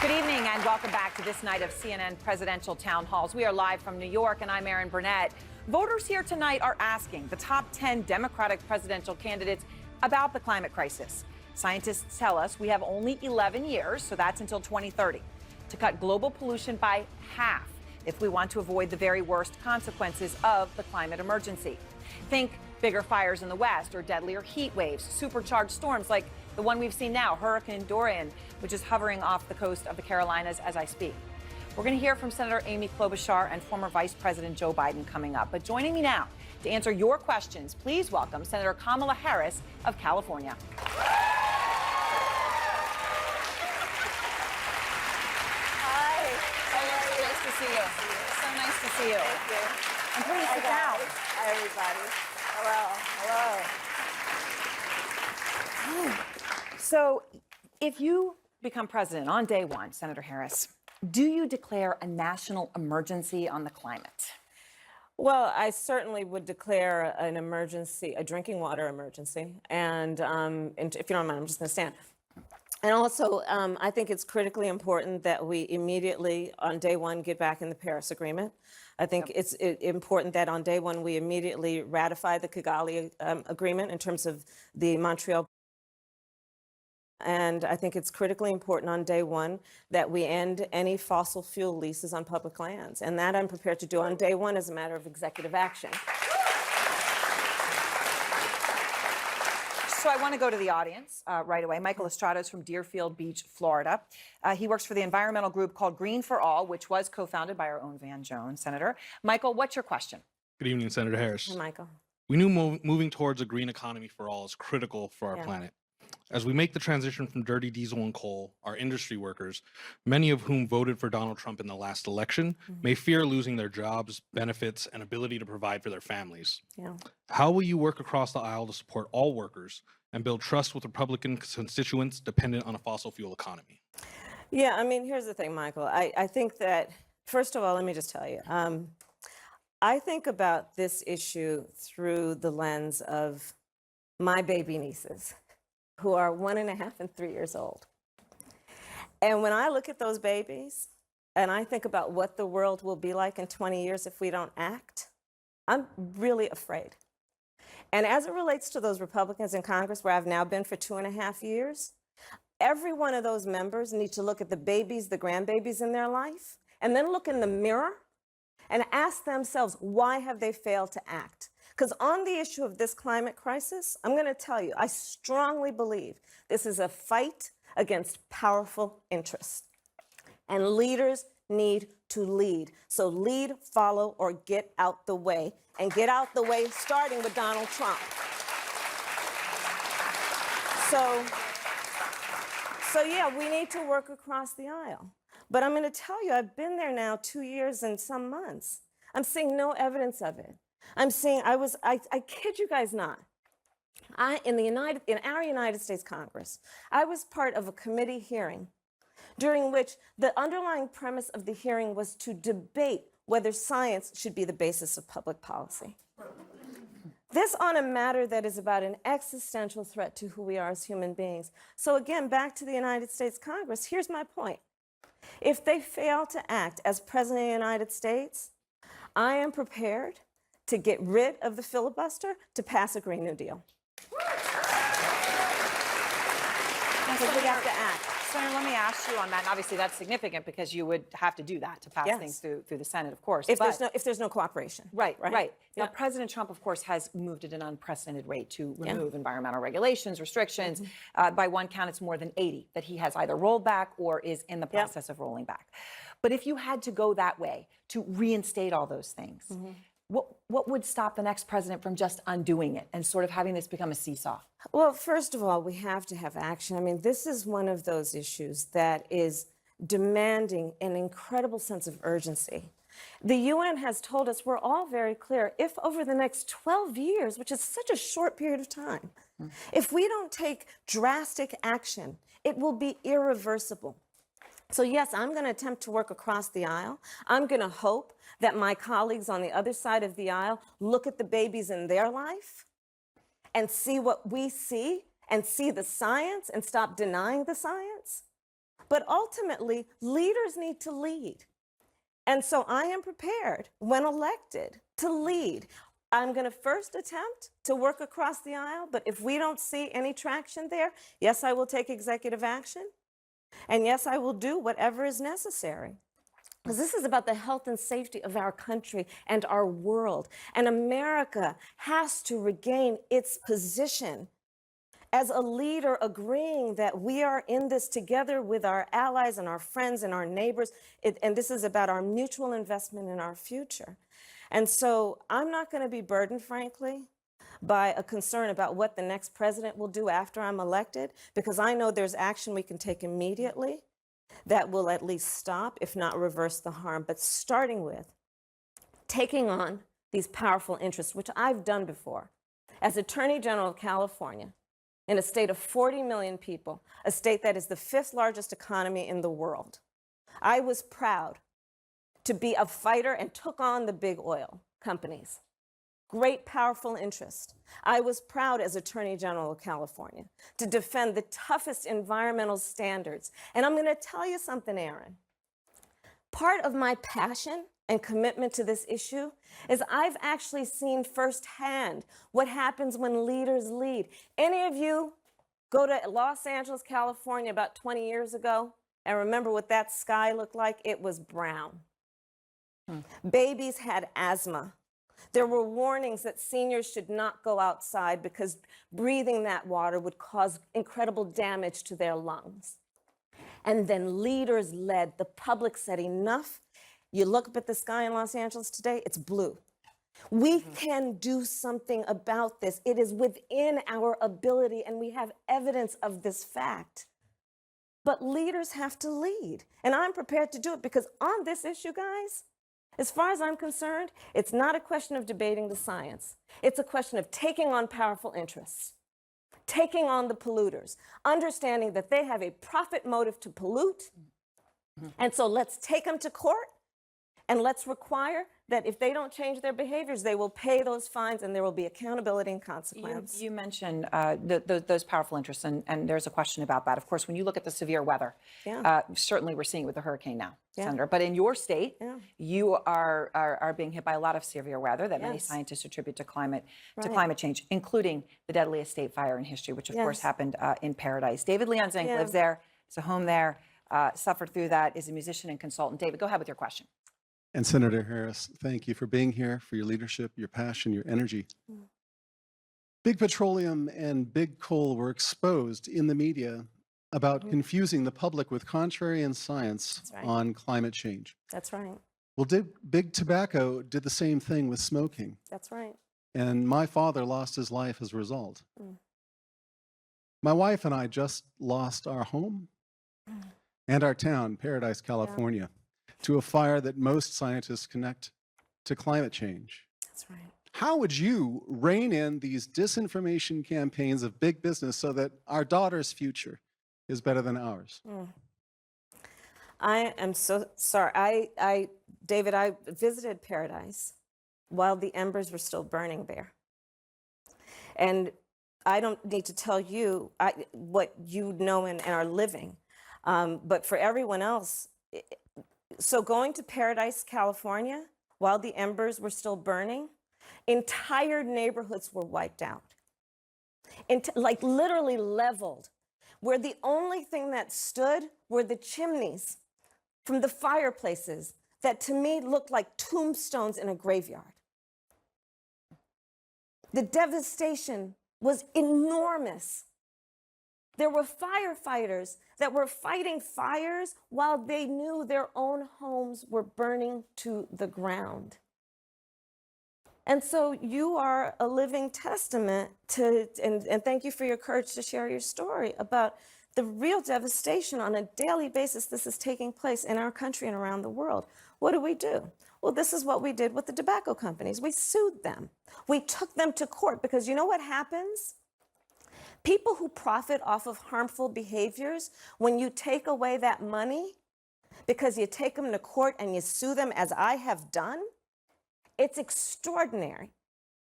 Good evening and welcome back to this night of CNN presidential town halls. We are live from New York and I'm Erin Burnett. Voters here tonight are asking the top 10 Democratic presidential candidates about the climate crisis. Scientists tell us we have only 11 years, so that's until 2030, to cut global pollution by half if we want to avoid the very worst consequences of the climate emergency. Think bigger fires in the West or deadlier heat waves, supercharged storms like the one we've seen now, Hurricane Dorian, which is hovering off the coast of the Carolinas as I speak. We're going to hear from Senator Amy Klobuchar and former Vice President Joe Biden coming up. But joining me now to answer your questions, please welcome Senator Kamala Harris of California. Hi. Nice to see you. So nice to see you. Thank you. And please sit down. Hi, everybody. Hello. So if you become president on day one, Senator Harris, do you declare a national emergency on the climate? Well, I certainly would declare an emergency, a drinking water emergency. And if you don't mind, I'm just going to stand. And also, I think it's critically important that we immediately, on day one, get back in the Paris Agreement. I think it's important that on day one, we immediately ratify the Kigali Agreement in terms of the Montreal. And I think it's critically important on day one that we end any fossil fuel leases on public lands. And that I'm prepared to do on day one as a matter of executive action. So I want to go to the audience right away. Michael Estrada is from Deerfield Beach, Florida. He works for the environmental group called Green for All, which was co-founded by our own Van Jones. Senator. Michael, what's your question? Good evening, Senator Harris. Hey, Michael. We knew moving towards a green economy for all is critical for our planet. As we make the transition from dirty diesel and coal, our industry workers, many of whom voted for Donald Trump in the last election, may fear losing their jobs, benefits, and ability to provide for their families. How will you work across the aisle to support all workers and build trust with Republican constituents dependent on a fossil fuel economy? Yeah, I mean, here's the thing, Michael. I think that, first of all, let me just tell you, I think about this issue through the lens of my baby nieces, who are 1.5 and 3 years old. And when I look at those babies and I think about what the world will be like in 20 years if we don't act, I'm really afraid. And as it relates to those Republicans in Congress, where I've now been for 2.5 years, every one of those members need to look at the babies, the grandbabies in their life, and then look in the mirror and ask themselves, why have they failed to act? Because on the issue of this climate crisis, I'm going to tell you, I strongly believe this is a fight against powerful interests. And leaders need to lead. So lead, follow, or get out the way. And get out the way starting with Donald Trump. So yeah, we need to work across the aisle. But I'm going to tell you, I've been there now 2 years and some months. I'm seeing no evidence of it. I'm seeing, I kid you guys not, in our United States Congress, I was part of a committee hearing during which the underlying premise of the hearing was to debate whether science should be the basis of public policy. This on a matter that is about an existential threat to who we are as human beings. So again, back to the United States Congress, here's my point. If they fail to act as President of the United States, I am prepared to get rid of the filibuster to pass a Green New Deal. Because we have to act. Senator, let me ask you on that. And obviously, that's significant because you would have to do that to pass things through the Senate, of course. If there's no cooperation. Right. Now, President Trump, of course, has moved at an unprecedented rate to remove environmental regulations, restrictions. By one count, it's more than 80 that he has either rolled back or is in the process of rolling back. But if you had to go that way to reinstate all those things, what would stop the next president from just undoing it and sort of having this become a seesaw? Well, first of all, we have to have action. I mean, this is one of those issues that is demanding an incredible sense of urgency. The UN has told us, we're all very clear, if over the next 12 years, which is such a short period of time, if we don't take drastic action, it will be irreversible. So yes, I'm going to attempt to work across the aisle. I'm going to hope that my colleagues on the other side of the aisle look at the babies in their life and see what we see and see the science and stop denying the science. But ultimately, leaders need to lead. And so I am prepared, when elected, to lead. I'm going to first attempt to work across the aisle, but if we don't see any traction there, yes, I will take executive action. And yes, I will do whatever is necessary. Because this is about the health and safety of our country and our world. And America has to regain its position as a leader, agreeing that we are in this together with our allies and our friends and our neighbors. And this is about our mutual investment in our future. And so I'm not going to be burdened, frankly, by a concern about what the next president will do after I'm elected, because I know there's action we can take immediately that will at least stop, if not reverse the harm. But starting with taking on these powerful interests, which I've done before. As Attorney General of California, in a state of 40 million people, a state that is the 5th largest economy in the world, I was proud to be a fighter and took on the big oil companies. Great, powerful interest. I was proud as Attorney General of California to defend the toughest environmental standards. And I'm going to tell you something, Aaron. Part of my passion and commitment to this issue is I've actually seen firsthand what happens when leaders lead. Any of you go to Los Angeles, California about 20 years ago and remember what that sky looked like? It was brown. Babies had asthma. There were warnings that seniors should not go outside because breathing that water would cause incredible damage to their lungs. And then leaders led. The public said enough. You look up at the sky in Los Angeles today, it's blue. We can do something about this. It is within our ability, and we have evidence of this fact. But leaders have to lead, and I'm prepared to do it, because on this issue, guys, as far as I'm concerned, it's not a question of debating the science. It's a question of taking on powerful interests, taking on the polluters, understanding that they have a profit motive to pollute. And so let's take them to court, and let's require that if they don't change their behaviors, they will pay those fines and there will be accountability and consequence. You mentioned those powerful interests, and there's a question about that. Of course, when you look at the severe weather, certainly we're seeing it with the hurricane now, Senator. But in your state, you are being hit by a lot of severe weather that many scientists attribute to climate change, including the deadliest state fire in history, which of course happened in Paradise. David Leon Zink lives there, has a home there, suffered through that, is a musician and consultant. David, go ahead with your question. And Senator Harris, thank you for being here, for your leadership, your passion, your energy. Big petroleum and big coal were exposed in the media about confusing the public with contrarian science on climate change. That's right. Well, big tobacco did the same thing with smoking. That's right. And my father lost his life as a result. My wife and I just lost our home and our town, Paradise, California, to a fire that most scientists connect to climate change. That's right. How would you rein in these disinformation campaigns of big business so that our daughter's future is better than ours? I am so sorry. David, I visited Paradise while the embers were still burning there. And I don't need to tell you what you know and are living. But for everyone else, so going to Paradise, California, while the embers were still burning, entire neighborhoods were wiped out, like literally leveled, where the only thing that stood were the chimneys from the fireplaces that to me looked like tombstones in a graveyard. The devastation was enormous. There were firefighters that were fighting fires while they knew their own homes were burning to the ground. And so you are a living testament to, and thank you for your courage to share your story about the real devastation on a daily basis this is taking place in our country and around the world. What do? Well, this is what we did with the tobacco companies. We sued them. We took them to court because you know what happens? People who profit off of harmful behaviors, when you take away that money because you take them to court and you sue them, as I have done, it's extraordinary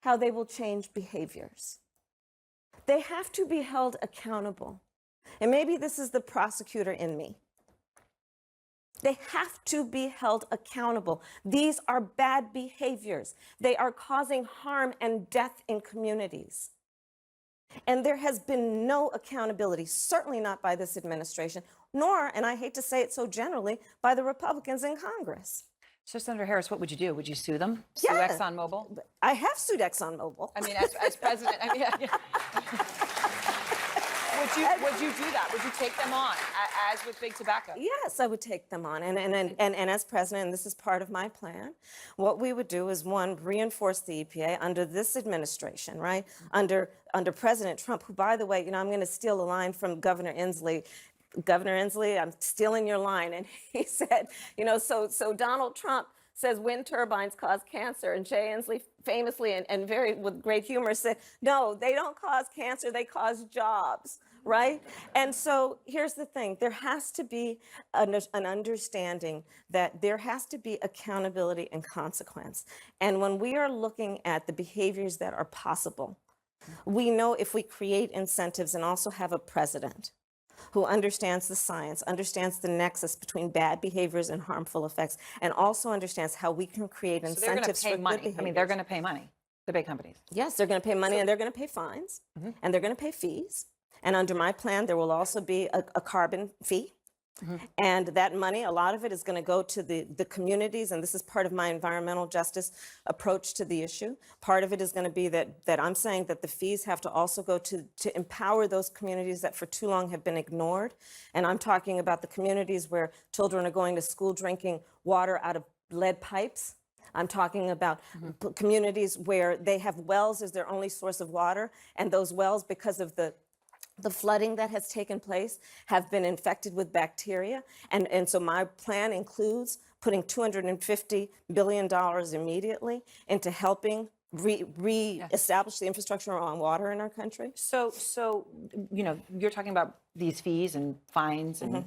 how they will change behaviors. They have to be held accountable. And maybe this is the prosecutor in me. They have to be held accountable. These are bad behaviors. They are causing harm and death in communities. And there has been no accountability, certainly not by this administration, nor, and I hate to say it so generally, by the Republicans in Congress. So, Senator Harris, what would you do? Would you sue them? Sue Yeah. ExxonMobil? I have sued ExxonMobil. I mean, as president, I mean, would you do that? Would you take them on, as with big tobacco? Yes, I would take them on. And as president, and this is part of my plan, what we would do is, one, reinforce the EPA under this administration, right? Under President Trump, who, by the way, I'm going to steal a line from Governor Inslee. Governor Inslee, I'm stealing your line. And he said, so Donald Trump says wind turbines cause cancer. And Jay Inslee famously and very with great humor said, no, they don't cause cancer, they cause jobs, right? And so here's the thing, there has to be an understanding that there has to be accountability and consequence. And when we are looking at the behaviors that are possible, we know if we create incentives and also have a president who understands the science, understands the nexus between bad behaviors and harmful effects, and also understands how we can create So they're going incentives to pay for money. good behaviors. I mean, they're going to pay money, the big companies. Yes, they're going to pay money, and they're going to pay fines, and they're going to pay fees. And under my plan, there will also be a carbon fee. And that money, a lot of it is going to go to the communities, and this is part of my environmental justice approach to the issue. Part of it is going to be that I'm saying that the fees have to also go to empower those communities that for too long have been ignored. And I'm talking about the communities where children are going to school drinking water out of lead pipes. I'm talking about communities where they have wells as their only source of water, and those wells, because of the flooding that has taken place, have been infected with bacteria. And so my plan includes putting $250 billion immediately into helping re-establish the infrastructure on water in our country. So you're talking about these fees and fines and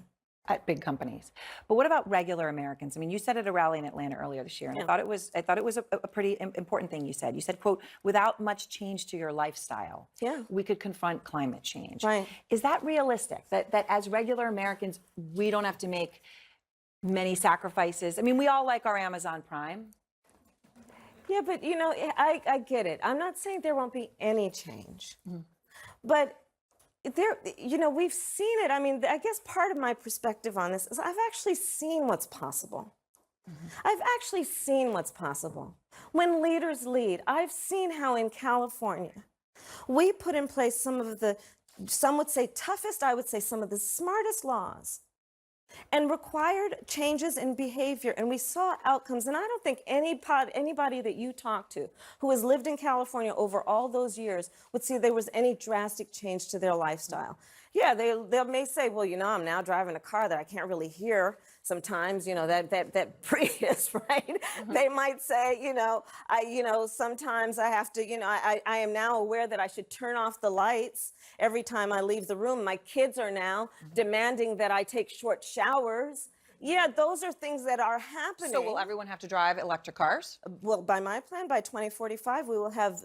at big companies, but what about regular Americans? I mean, you said at a rally in Atlanta earlier this year, and I thought it was a pretty important thing you said. You said, quote, without much change to your lifestyle, we could confront climate change. Right. Is that realistic? That as regular Americans, we don't have to make many sacrifices? I mean, we all like our Amazon Prime. Yeah, but I get it. I'm not saying there won't be any change, but we've seen it. I mean, I guess part of my perspective on this is I've actually seen what's possible. I've actually seen what's possible. When leaders lead, I've seen how in California, we put in place some of the, some would say toughest, I would say some of the smartest laws, and required changes in behavior. And we saw outcomes. And I don't think anybody that you talk to who has lived in California over all those years would see there was any drastic change to their lifestyle. Yeah, they may say, well, I'm now driving a car that I can't really hear sometimes, that Prius, right? They might say, sometimes I have to, I am now aware that I should turn off the lights every time I leave the room. My kids are now demanding that I take short showers. Yeah, those are things that are happening. So will everyone have to drive electric cars? Well, by my plan, by 2045, we will have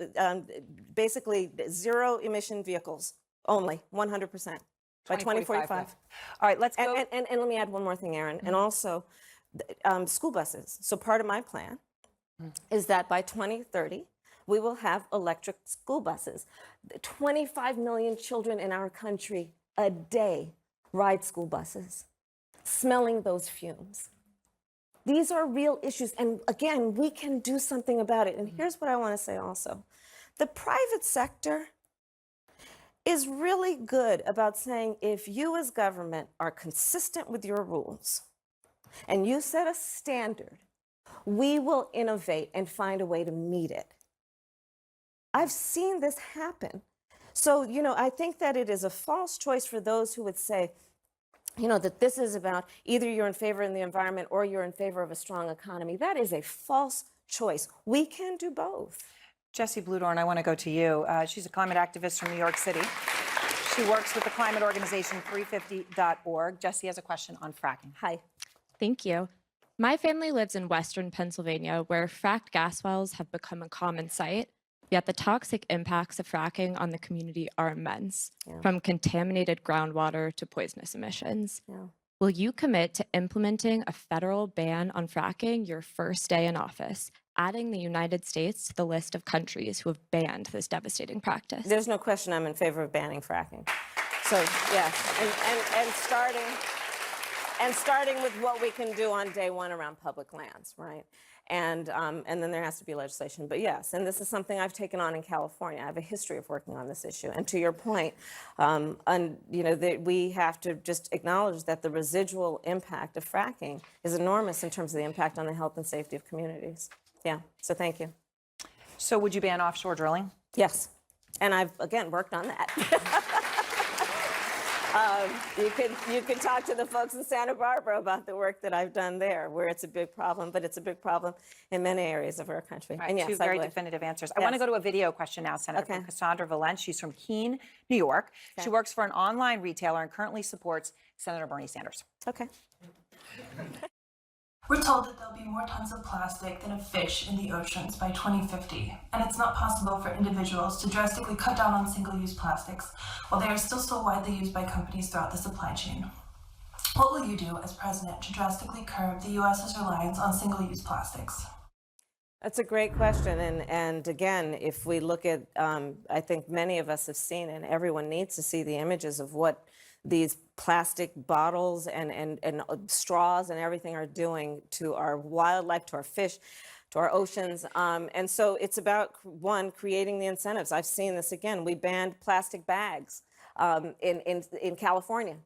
basically zero emission vehicles. Only 100% by 2045. All right, let's go. And let me add one more thing, Erin. And also, school buses. So part of my plan is that by 2030, we will have electric school buses. 25 million children in our country a day ride school buses, smelling those fumes. These are real issues. And again, we can do something about it. And here's what I want to say also. The private sector is really good about saying, if you as government are consistent with your rules and you set a standard, we will innovate and find a way to meet it. I've seen this happen. So, I think that it is a false choice for those who would say, that this is about either you're in favor of the environment or you're in favor of a strong economy. That is a false choice. We can do both. Jessie Bludorn, I want to go to you. She's a climate activist from New York City. She works with the climate organization 350.org. Jessie has a question on fracking. Hi. Thank you. My family lives in Western Pennsylvania, where fracked gas wells have become a common sight, yet the toxic impacts of fracking on the community are immense, from contaminated groundwater to poisonous emissions. Will you commit to implementing a federal ban on fracking your first day in office, adding the United States to the list of countries who have banned this devastating practice? There's no question I'm in favor of banning fracking. So, yes, and starting with what we can do on day one around public lands, right? And then there has to be legislation. But yes, and this is something I've taken on in California. I have a history of working on this issue. And to your point, we have to just acknowledge that the residual impact of fracking is enormous in terms of the impact on the health and safety of communities. Yeah, so thank you. So would you ban offshore drilling? Yes, and I've, again, worked on that. You could talk to the folks in Santa Barbara about the work that I've done there, where it's a big problem, but it's a big problem in many areas of our country. Right, and yes, two very definitive answers. I want to go to a video question now, Senator, from Cassandra Valence. She's from Keene, New York. She works for an online retailer and currently supports Senator Bernie Sanders. Okay. We're told that there'll be more tons of plastic than of fish in the oceans by 2050, and it's not possible for individuals to drastically cut down on single-use plastics while they are still so widely used by companies throughout the supply chain. What will you do as president to drastically curb the U.S.'s reliance on single-use plastics? That's a great question. And again, if we look at, I think many of us have seen, and everyone needs to see the images of what these plastic bottles and straws and everything are doing to our wildlife, to our fish, to our oceans. And so it's about, one, creating the incentives. I've seen this again. We banned plastic bags in California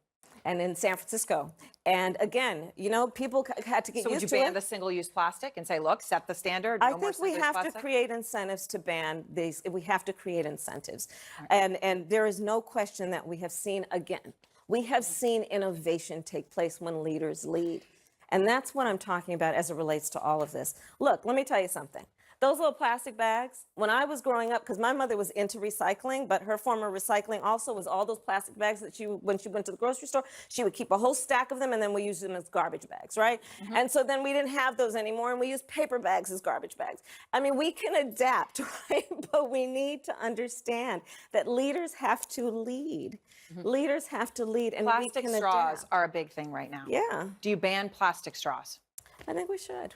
and in San Francisco. And again, you know, people had to get used to it. So would you ban the single-use plastic and say, look, set the standard? I think we have to create incentives to ban these. We have to create incentives. Right. And there is no question that we have seen, again, we have seen innovation take place when leaders lead. And that's what I'm talking about as it relates to all of this. Look, let me tell you something. Those little plastic bags, when I was growing up, because my mother was into recycling, but her form of recycling also was all those plastic bags that when she went to the grocery store, she would keep a whole stack of them and then we used them as garbage bags, right? Mm-hmm. And so then we didn't have those anymore and we used paper bags as garbage bags. I mean, we can adapt, right? But we need to understand that leaders have to lead. Mm-hmm. Leaders have to lead, and plastic we can straws adapt. are a big thing right now. Yeah. Do you ban plastic straws? I think we should.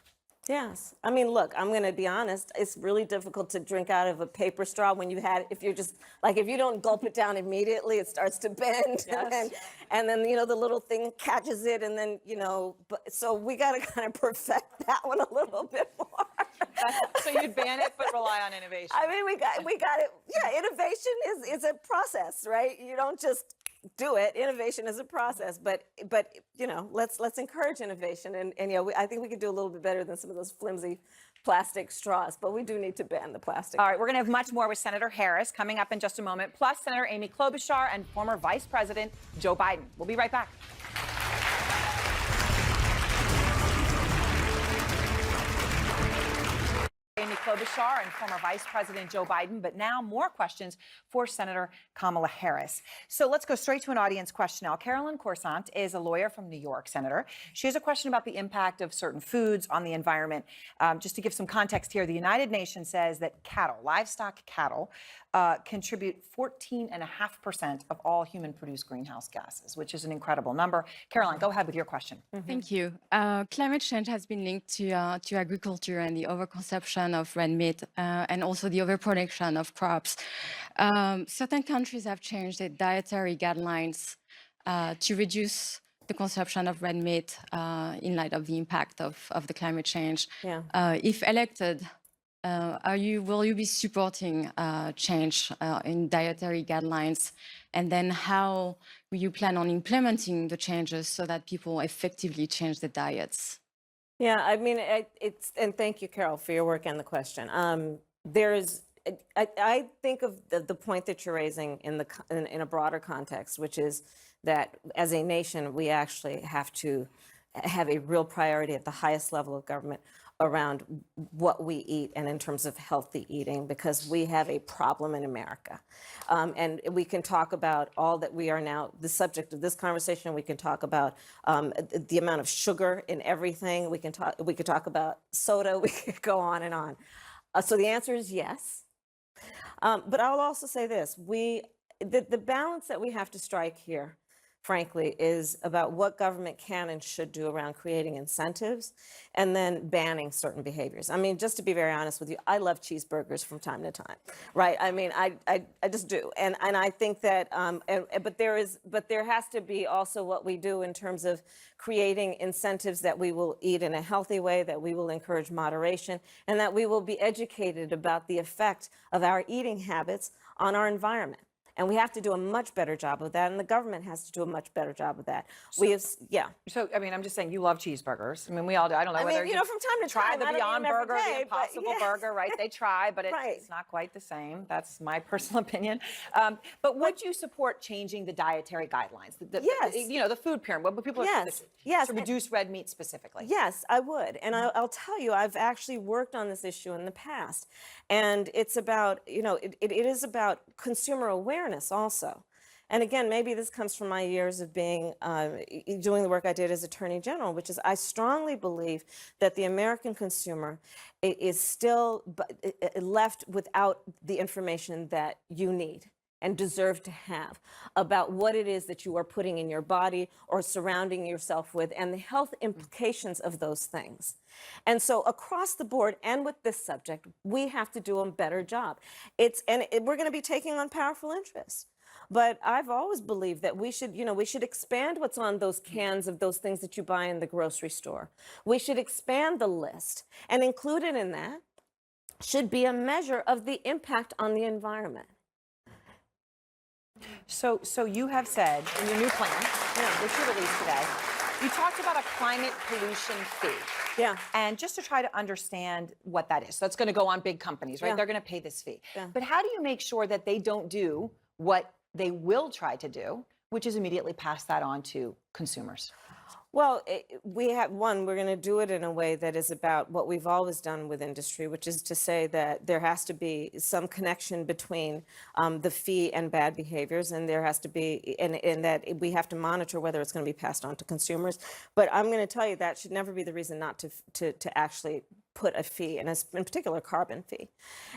Yes. I mean, look, I'm going to be honest. It's really difficult to drink out of a paper straw when if you're just, like, if you don't gulp it down immediately, it starts to bend. Yes. and then, you know, the little thing catches it. And then, you know, so we got to kind of perfect that one a little bit more. So you'd ban it, but rely on innovation. I mean, we got it. Yeah, innovation is a process, right? You don't just do it. Innovation is a process, but you know, let's encourage innovation, and you know, I think we could do a little bit better than some of those flimsy plastic straws, but we do need to ban the plastic. All right, we're going to have much more with Senator Harris coming up in just a moment, plus Senator Amy Klobuchar and former Vice President Joe Biden. We'll be right back. Amy Klobuchar and former Vice President Joe Biden, but now more questions for Senator Kamala Harris. So let's go straight to an audience question now. Carolyn Corson is a lawyer from New York, Senator. She has a question about the impact of certain foods on the environment. Just to give some context here, the United Nations says that livestock cattle, contribute 14.5% of all human-produced greenhouse gases, which is an incredible number. Caroline, go ahead with your question. Thank you. Climate change has been linked to agriculture and the overconsumption of red meat and also the overproduction of crops. Certain countries have changed their dietary guidelines to reduce the consumption of red meat in light of the impact of the climate change. Yeah. If elected, will you be supporting change in dietary guidelines? And then how will you plan on implementing the changes so that people effectively change their diets? Yeah, I mean, and thank you, Carol, for your work and the question. I think of the point that you're raising in a broader context, which is that as a nation, we actually have to have a real priority at the highest level of government around what we eat and in terms of healthy eating, because we have a problem in America. And we can talk about all that we are now, the subject of this conversation, we can talk about the amount of sugar in everything. We could talk about soda, we could go on and on. So the answer is yes. But I'll also say this, the balance that we have to strike here frankly, is about what government can and should do around creating incentives and then banning certain behaviors. I mean, just to be very honest with you, I love cheeseburgers from time to time, right? I mean, I just do. And I think that, but there has to be also what we do in terms of creating incentives that we will eat in a healthy way, that we will encourage moderation, and that we will be educated about the effect of our eating habits on our environment. And we have to do a much better job of that, and the government has to do a much better job of that. Yeah. So, I mean, I'm just saying, you love cheeseburgers. I mean, we all do. I don't know I whether mean, you know, from time to try time, the I don't eat Beyond them every Burger, day, the but Impossible yeah. Burger, right? They try, but Right. it's not quite the same. That's my personal opinion. But would you support changing the dietary guidelines? Yes. You know, the food pyramid, what people are Yes. Yes. to reduce red meat specifically. Yes, I would. And I'll tell you, I've actually worked on this issue in the past. And it's about, you know, it is about consumer awareness also. And again, maybe this comes from my years of being, doing the work I did as Attorney General, which is I strongly believe that the American consumer is still left without the information that you need and deserve to have about what it is that you are putting in your body or surrounding yourself with and the health implications of those things. And so across the board and with this subject, we have to do a better job. We're going to be taking on powerful interests. But I've always believed that we should, you know, we should expand what's on those cans of those things that you buy in the grocery store. We should expand the list, and included in that should be a measure of the impact on the environment. So you have said in your new plan, which you released today, you talked about a climate pollution fee. Yeah. And just to try to understand what that is. So that's going to go on big companies, right? Yeah. They're going to pay this fee. Yeah. But how do you make sure that they don't do what they will try to do, which is immediately pass that on to consumers? Well, we're going to do it in a way that is about what we've always done with industry, which is to say that there has to be some connection between the fee and bad behaviors, and there has to be, and that we have to monitor whether it's going to be passed on to consumers. But I'm going to tell you that should never be the reason not to actually put a fee, and in particular, carbon fee.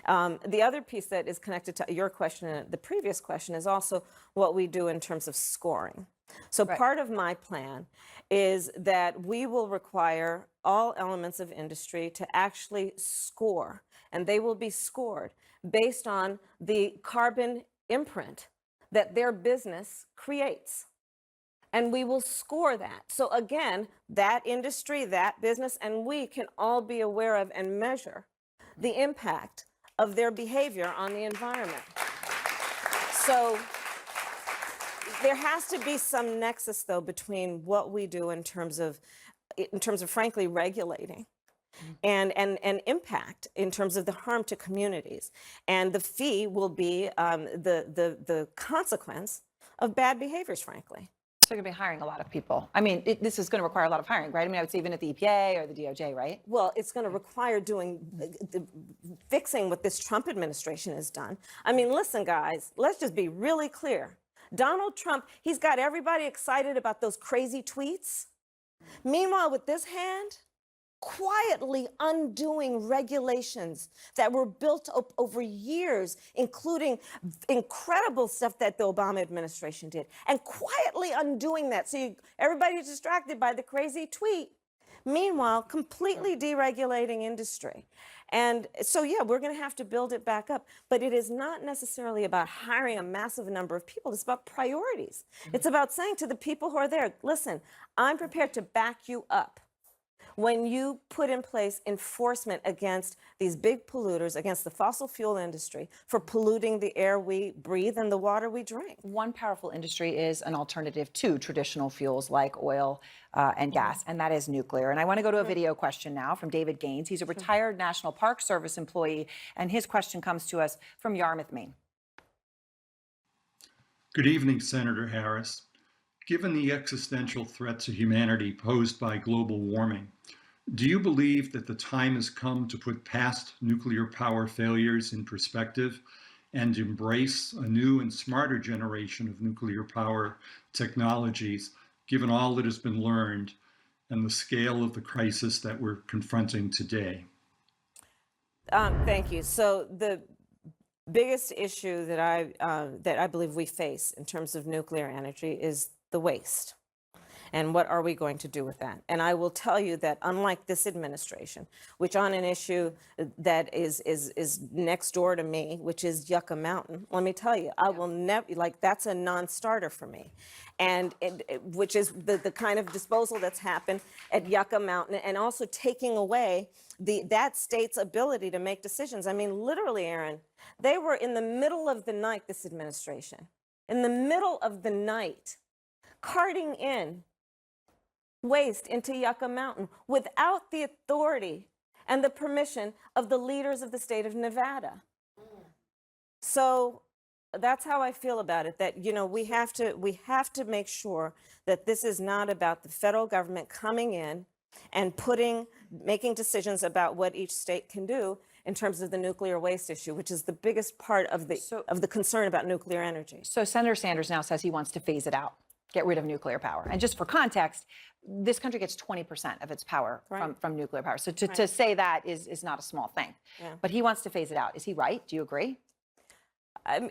The other piece that is connected to your question and the previous question is also what we do in terms of scoring. So part of my plan is that we will require all elements of industry to actually score, and they will be scored based on the carbon imprint that their business creates. And we will score that. So again, that industry, that business, and we can all be aware of and measure the impact of their behavior on the environment. So there has to be some nexus, though, between what we do in terms of frankly regulating and impact in terms of the harm to communities. And the fee will be the consequence of bad behaviors, frankly. So they're going to be hiring a lot of people. I mean, this is going to require a lot of hiring, right? I mean, I would say even at the EPA or the DOJ, right? Well, it's going to require fixing what this Trump administration has done. I mean, listen, guys, let's just be really clear. Donald Trump, he's got everybody excited about those crazy tweets. Meanwhile, with this hand, quietly undoing regulations that were built up over years, including incredible stuff that the Obama administration did, and quietly undoing that. So everybody's distracted by the crazy tweet. Meanwhile, completely deregulating industry. And so, yeah, we're going to have to build it back up. But it is not necessarily about hiring a massive number of people. It's about priorities. It's about saying to the people who are there, listen, I'm prepared to back you up when you put in place enforcement against these big polluters, against the fossil fuel industry for polluting the air we breathe and the water we drink. One powerful industry is an alternative to traditional fuels like oil and gas, and that is nuclear. And I want to go to a video question now from David Gaines. He's a retired National Park Service employee, and his question comes to us from Yarmouth, Maine. Good evening, Senator Harris. Given the existential threat to humanity posed by global warming, do you believe that the time has come to put past nuclear power failures in perspective and embrace a new and smarter generation of nuclear power technologies, given all that has been learned and the scale of the crisis that we're confronting today? Thank you. So the biggest issue that I believe we face in terms of nuclear energy is the waste. And what are we going to do with that? And I will tell you that unlike this administration, which on an issue that is next door to me, which is Yucca Mountain, let me tell you, I will never, like, that's a non-starter for me. And which is the kind of disposal that's happened at Yucca Mountain, and also taking away that state's ability to make decisions. I mean, literally, Aaron, they were in the middle of the night, this administration, in the middle of the night, carting in waste into Yucca Mountain without the authority and the permission of the leaders of the state of Nevada. So that's how I feel about it, that, you know, we have to make sure that this is not about the federal government coming in and making decisions about what each state can do in terms of the nuclear waste issue, which is the biggest part of the concern about nuclear energy. So Senator Sanders now says he wants to phase it out, get rid of nuclear power. And just for context, this country gets 20% of its power from nuclear power. So to say that is not a small thing. Yeah. But he wants to phase it out. Is he right? Do you agree?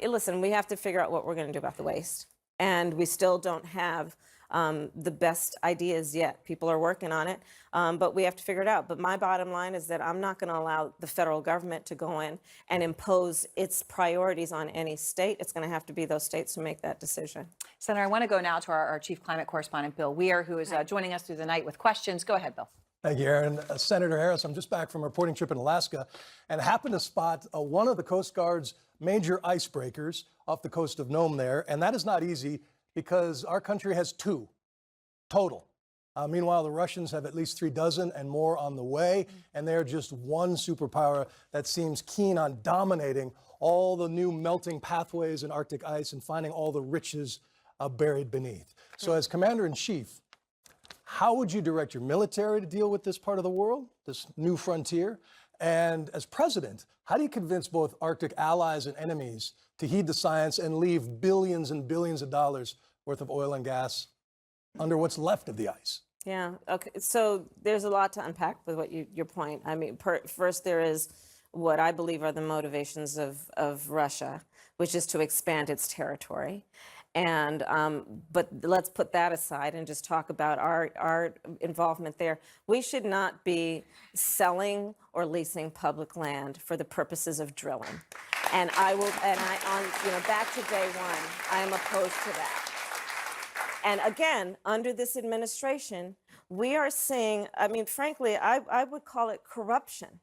Listen, we have to figure out what we're going to do about the waste. And we still don't have the best ideas yet. People are working on it, but we have to figure it out. But my bottom line is that I'm not going to allow the federal government to go in and impose its priorities on any state. It's going to have to be those states who make that decision. Senator, I want to go now to our chief climate correspondent, Bill Weir, who is joining us through the night with questions. Go ahead, Bill. Thank you, Aaron. Senator Harris, I'm just back from a reporting trip in Alaska and happened to spot one of the Coast Guard's major icebreakers off the coast of Nome there. And that is not easy because our country has 2 total. Meanwhile, the Russians have at least 3 dozen and more on the way. And they're just one superpower that seems keen on dominating all the new melting pathways in Arctic ice and finding all the riches buried beneath. So as Commander-in-Chief, how would you direct your military to deal with this part of the world, this new frontier? And as president, how do you convince both Arctic allies and enemies to heed the science and leave billions and billions of dollars worth of oil and gas under what's left of the ice? Yeah, okay, so there's a lot to unpack with what your point. I mean, first there is what I believe are the motivations of Russia, which is to expand its territory. And but let's put that aside and just talk about our involvement there. We should not be selling or leasing public land for the purposes of drilling. And back to day one, I am opposed to that. And again, under this administration, we are seeing, I mean, frankly, I would call it corruption.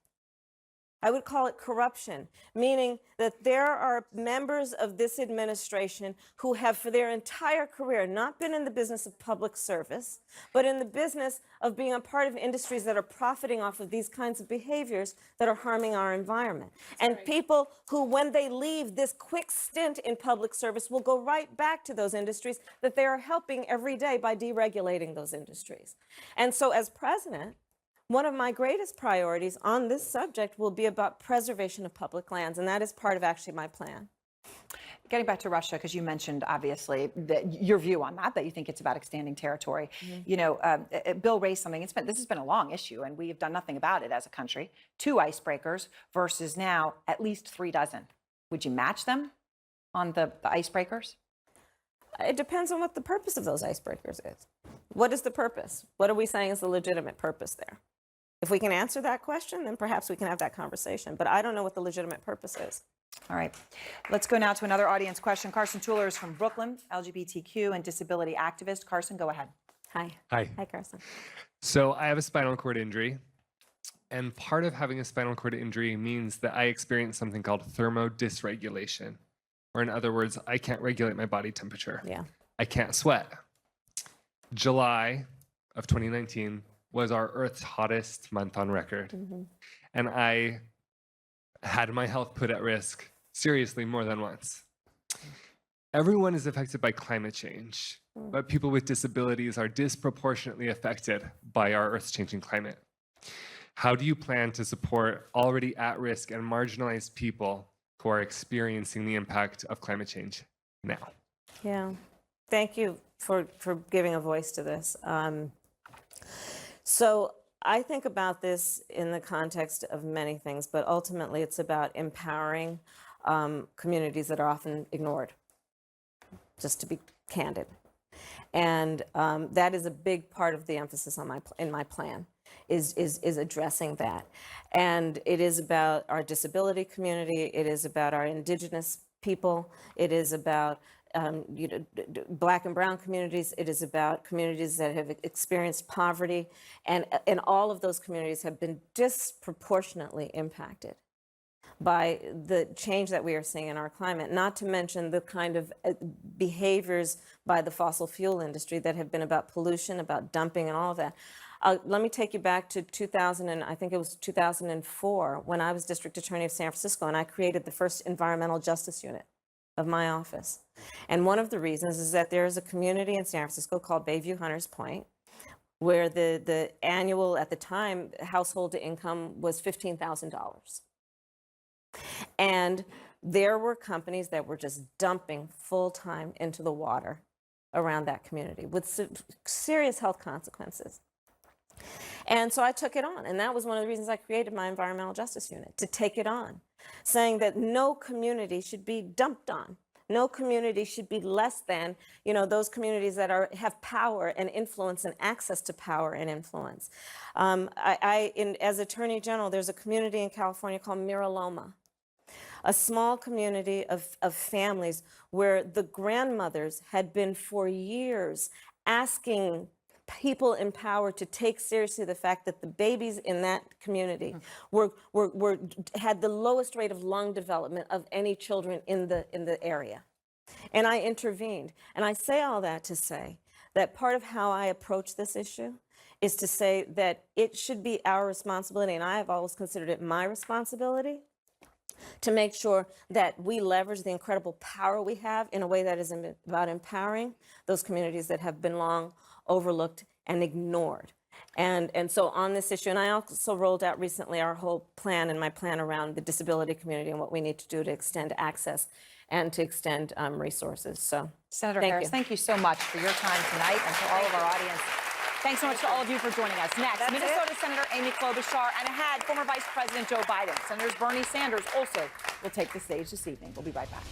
I would call it corruption, meaning that there are members of this administration who have for their entire career not been in the business of public service, but in the business of being a part of industries that are profiting off of these kinds of behaviors that are harming our environment. And people who, when they leave this quick stint in public service, will go right back to those industries that they are helping every day by deregulating those industries. And so as president, one of my greatest priorities on this subject will be about preservation of public lands, and that is part of actually my plan. Getting back to Russia, because you mentioned, obviously, your view on that you think it's about extending territory. Mm-hmm. You know, Bill raised something. This has been a long issue, and we have done nothing about it as a country. 2 icebreakers versus now at least 3 dozen. Would you match them on the icebreakers? It depends on what the purpose of those icebreakers is. What is the purpose? What are we saying is the legitimate purpose there? If we can answer that question, then perhaps we can have that conversation. But I don't know what the legitimate purpose is. All right. Let's go now to another audience question. Carson Tueller is from Brooklyn, LGBTQ and disability activist. Carson, go ahead. Hi. Hi. Hi, Carson. So I have a spinal cord injury. And part of having a spinal cord injury means that I experience something called thermodysregulation. Or in other words, I can't regulate my body temperature. Yeah. I can't sweat. July of 2019 was our Earth's hottest month on record. Mm-hmm. And I had my health put at risk seriously more than once. Everyone is affected by climate change, but people with disabilities are disproportionately affected by our Earth's changing climate. How do you plan to support already at-risk and marginalized people who are experiencing the impact of climate change now? Yeah, thank you for giving a voice to this. So I think about this in the context of many things, but ultimately it's about empowering communities that are often ignored, just to be candid. And that is a big part of the emphasis on in my plan, is addressing that. And it is about our disability community. It is about our indigenous people. It is about Black and brown communities. It is about communities that have experienced poverty. And all of those communities have been disproportionately impacted by the change that we are seeing in our climate, not to mention the kind of behaviors by the fossil fuel industry that have been about pollution, about dumping, and all of that. Let me take you back to 2000, and I think it was 2004, when I was district attorney of San Francisco, and I created the first environmental justice unit of my office. And one of the reasons is that there is a community in San Francisco called Bayview Hunters Point, where the annual, at the time, household income was $15,000. And there were companies that were just dumping full-time into the water around that community with serious health consequences. And so I took it on, and that was one of the reasons I created my environmental justice unit, to take it on, saying that no community should be dumped on. No community should be less than, those communities that have power and influence and access to power and influence. As Attorney General, there's a community in California called Mira Loma, a small community of families where the grandmothers had been for years asking people in power to take seriously the fact that the babies in that community had the lowest rate of lung development of any children in the area. And I intervened. And I say all that to say that part of how I approach this issue is to say that it should be our responsibility, and I have always considered it my responsibility, to make sure that we leverage the incredible power we have in a way that is about empowering those communities that have been long overlooked and ignored. And so on this issue, and I also rolled out recently our whole plan and my plan around the disability community and what we need to do to extend access and to extend resources. So Senator Harris, thank you so much for your time tonight, and to all of our audience. Thanks so much to all of you for joining us. Next, Minnesota Senator Amy Klobuchar, and ahead, former Vice President Joe Biden. Senators Bernie Sanders also will take the stage this evening. We'll be right back.